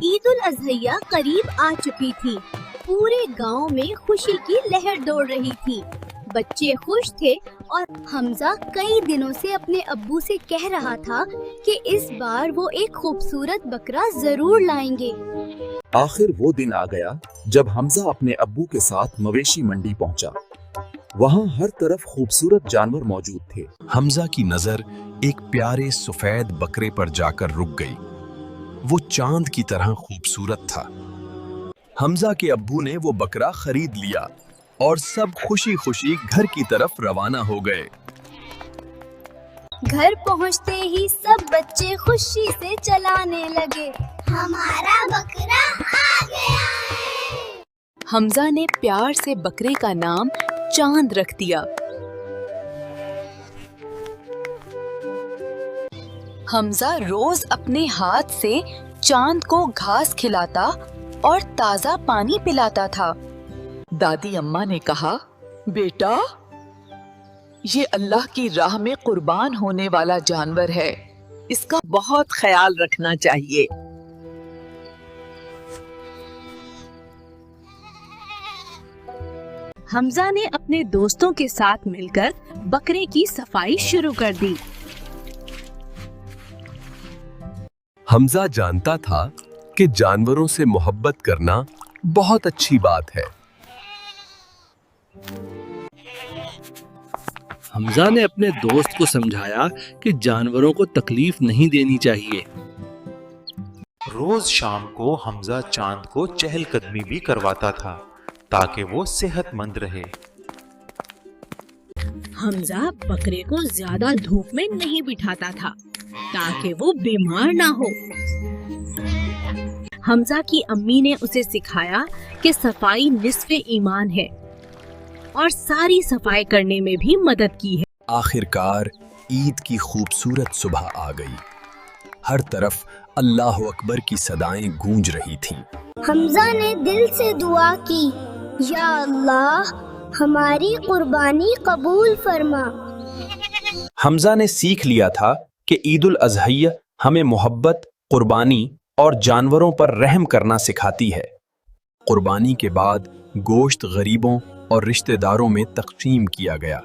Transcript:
عید الاضحیٰ قریب آ چکی تھی۔ پورے گاؤں میں خوشی کی لہر دوڑ رہی تھی۔ بچے خوش تھے اور حمزہ کئی دنوں سے اپنے ابو سے کہہ رہا تھا کہ اس بار وہ ایک خوبصورت بکرا ضرور لائیں گے۔ آخر وہ دن آ گیا جب حمزہ اپنے ابو کے ساتھ مویشی منڈی پہنچا۔ وہاں ہر طرف خوبصورت جانور موجود تھے۔ حمزہ کی نظر ایک پیارے سفید بکرے پر جا کر رک گئی۔ وہ چاند کی طرح خوبصورت تھا۔ حمزہ کے ابو نے وہ بکرا خرید لیا اور سب خوشی خوشی گھر کی طرف روانہ ہو گئے۔ گھر پہنچتے ہی سب بچے خوشی سے چلانے لگے، ہمارا بکرا آ گیا ہے۔ حمزہ نے پیار سے بکرے کا نام چاند رکھ دیا۔ حمزہ روز اپنے ہاتھ سے چاند کو گھاس کھلاتا اور تازہ پانی پلاتا تھا۔ دادی اماں نے کہا، بیٹا، یہ اللہ کی راہ میں قربان ہونے والا جانور ہے، اس کا بہت خیال رکھنا چاہیے۔ حمزہ نے اپنے دوستوں کے ساتھ مل کر بکرے کی صفائی شروع کر دی۔ حمزہ جانتا تھا کہ جانوروں سے محبت کرنا بہت اچھی بات ہے۔ حمزہ نے اپنے دوست کو سمجھایا کہ جانوروں کو تکلیف نہیں دینی چاہیے۔ روز شام کو حمزہ چاند کو چہل قدمی بھی کرواتا تھا تاکہ وہ صحت مند رہے۔ حمزہ بکرے کو زیادہ دھوپ میں نہیں بٹھاتا تھا تاکہ وہ بیمار نہ ہو۔ حمزہ کی امی نے اسے سکھایا کہ صفائی نصف ایمان ہے اور ساری صفائی کرنے میں بھی مدد کی ہے۔ آخر کار عید کی خوبصورت صبح آ گئی۔ ہر طرف اللہ اکبر کی صدائیں گونج رہی تھیں۔ حمزہ نے دل سے دعا کی، یا اللہ ہماری قربانی قبول فرما۔ حمزہ نے سیکھ لیا تھا کہ عید الاضحیٰ ہمیں محبت، قربانی اور جانوروں پر رحم کرنا سکھاتی ہے۔ قربانی کے بعد گوشت غریبوں اور رشتہ داروں میں تقسیم کیا گیا۔